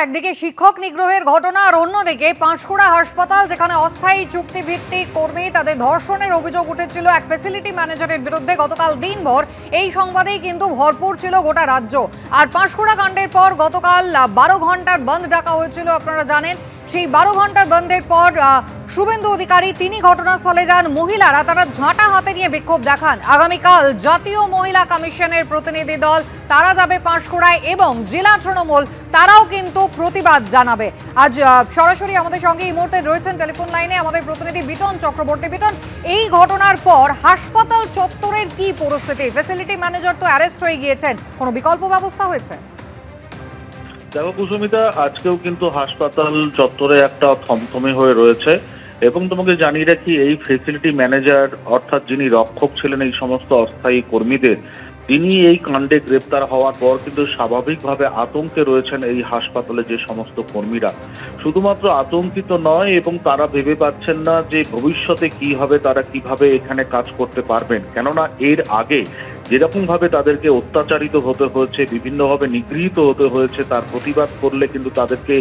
একদিকে শিক্ষক নিগ্রহের ঘটনা আর অন্যদিকে পাঁশকুড়া হাসপাতাল, যেখানে অস্থায়ী চুক্তিভিত্তিক কর্মী তাদের ধর্ষণের অভিযোগ উঠেছিল এক ফ্যাসিলিটি ম্যানেজারের বিরুদ্ধে গতকাল দিনভর। এই সংবাদেই কিন্তু ভরপুর ছিল গোটা রাজ্য। আর পাঁশকুড়া কাণ্ডের পর গতকাল 12 ঘন্টার বন্ধ ডাকা হয়েছিল, আপনারা জানেন। সেই 12 ঘন্টার বন্ধের পর শুভেন্দু অধিকারী তিনি ঘটনাস্থলে যান। মহিলারা তারা ঝাঁটা হাতে নিয়ে বিক্ষোভ দেখান। আগামীকাল জাতীয় মহিলা কমিশনের প্রতিনিধি দল তারা যাবে পাঁশকুড়ায় এবং জেলা তৃণমূল তারাও কিন্তু প্রতিবাদ জানাবে। আজ সরাসরি আমাদের সঙ্গে এই মুহূর্তে রয়েছেন টেলিফোন লাইনে আমাদের প্রতিনিধি বিটন চক্রবর্তী। বিটন, এই ঘটনার পর হাসপাতাল চত্বরের কি পরিস্থিতি? ফ্যাসিলিটি ম্যানেজার তো অ্যারেস্ট হয়ে গিয়েছেন, কোনো বিকল্প ব্যবস্থা হয়েছে? দেখো কুসুমিতা, আজকেও কিন্তু হাসপাতাল চত্বরে একটা থমথমে হয়ে রয়েছে এবং তোমাকে জানিয়ে রাখি, এই ফ্যাসিলিটি ম্যানেজার অর্থাৎ যিনি রক্ষক ছিলেন এই সমস্ত অস্থায়ী কর্মীদের, তিনি এই কাণ্ডে গ্রেপ্তার হওয়ার পর কিন্তু স্বাভাবিকভাবে আতঙ্কে রয়েছেন এই হাসপাতালে যে সমস্ত কর্মীরা। শুধুমাত্র আতঙ্কিত নয়, এবং তারা ভেবে পাচ্ছেন না যে ভবিষ্যতে কি হবে, তারা কিভাবে এখানে কাজ করতে পারবেন। কেননা এর আগে যেরকম ভাবে তাদেরকে অত্যাচারিত হতে হয়েছে, বিভিন্নভাবে নিগৃহীত হতে হয়েছে, তার প্রতিবাদ করলে কিন্তু তাদেরকে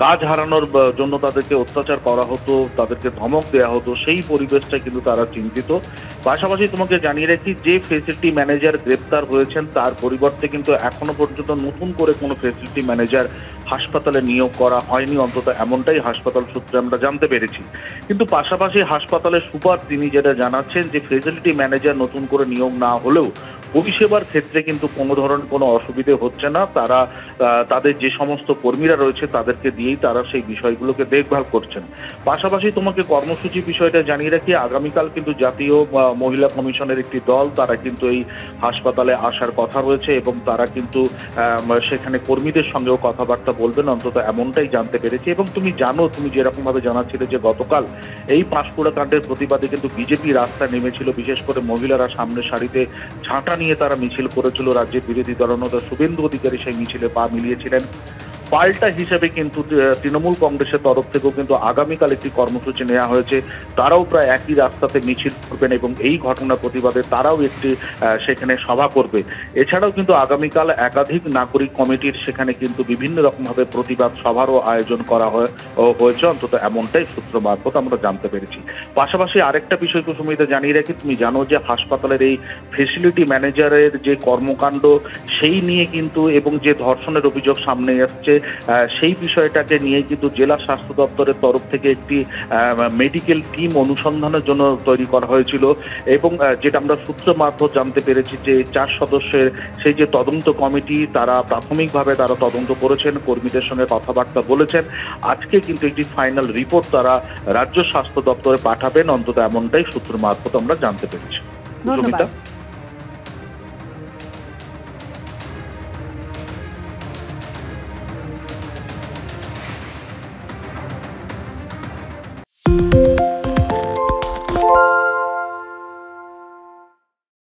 কাজ হারানোর জন্য তাদেরকে অত্যাচার করা হতো, তাদেরকে ধমক দেওয়া হতো, সেই পরিবেশটা কিন্তু তারা চিন্তিত। পাশাপাশি তোমাকে জানিয়ে রাখি, যে ফ্যাসিলিটি ম্যানেজার গ্রেপ্তার হয়েছেন তার পরিবর্তে কিন্তু এখনো পর্যন্ত নতুন করে কোনো ফ্যাসিলিটি ম্যানেজার হাসপাতালে নিয়োগ করা হয়নি, অন্তত এমনটাই হাসপাতাল সূত্রে আমরা জানতে পেরেছি। কিন্তু পাশাপাশি হাসপাতালের সুপার তিনি যেটা জানাচ্ছেন যে ফ্যাসিলিটি ম্যানেজার নতুন করে নিয়োগ না হলেও পরিষেবার ক্ষেত্রে কিন্তু কোনো ধরনের কোনো অসুবিধে হচ্ছে না। তারা তাদের যে সমস্ত কর্মীরা রয়েছে তাদেরকে দিয়েই তারা সেই বিষয়গুলোকে দেখভাল করছেন। পাশাপাশি তোমাকে কর্মসূচি বিষয়টা জানিয়ে রাখি, আগামীকাল কিন্তু জাতীয় মহিলা কমিশনের একটি দল তারা কিন্তু এই হাসপাতালে আসার কথা রয়েছে এবং তারা কিন্তু সেখানে কর্মীদের সঙ্গেও কথাবার্তা বলবেন, অন্তত এমনটাই জানতে পেরেছি। এবং তুমি জানো, তুমি যেরকম ভাবে জানাচ্ছিলে যে গতকাল এই পাঁশকুড়া কাণ্ডের প্রতিবাদে কিন্তু বিজেপি রাস্তায় নেমেছিল, বিশেষ করে মহিলারা সামনে সারিতে ঝাঁটা নিয়ে তারা মিছিল করেছিল। রাজ্যের বিরোধী দলনেতা শুভেন্দু অধিকারী সেই মিছিলে পা মিলিয়েছিলেন। পাল্টা হিসেবে কিন্তু তৃণমূল কংগ্রেসের তরফ থেকেও কিন্তু আগামীকাল একটি কর্মসূচি নেওয়া হয়েছে। তারাও প্রায় একই রাস্তাতে মিছিল করবেন এবং এই ঘটনার প্রতিবাদে তারাও একটি সেখানে সভা করবে। এছাড়াও কিন্তু আগামীকাল একাধিক নাগরিক কমিটির সেখানে কিন্তু বিভিন্ন রকমভাবে প্রতিবাদ সভারও আয়োজন করা হয়েছে, অন্তত এমনটাই সূত্র মারফত আমরা জানতে পেরেছি। পাশাপাশি আরেকটা বিষয় কুসুমিতা জানিয়ে রাখি, তুমি জানো যে হাসপাতালের এই ফ্যাসিলিটি ম্যানেজারের যে কর্মকাণ্ড সেই নিয়ে কিন্তু এবং যে ধর্ষণের অভিযোগ সামনে আসছে সেই বিষয়টাকে নিয়ে কিন্তু জেলা স্বাস্থ্য দপ্তরের তরফ থেকে একটি মেডিকেল টিম অনুসন্ধানের জন্য তৈরি করা হয়েছিল এবং যেটা আমরা সূত্র মারফত জানতে পেরেছি যে 4 সদস্যের সেই যে তদন্ত কমিটি তারা প্রাথমিকভাবে তারা তদন্ত করেছেন, কর্মীদের সঙ্গে কথাবার্তা বলেছেন। আজকে কিন্তু একটি ফাইনাল রিপোর্ট তারা রাজ্য স্বাস্থ্য দপ্তরে পাঠাবেন, অন্তত এমনটাই সূত্র মারফত আমরা জানতে পেরেছি। ধন্যবাদ।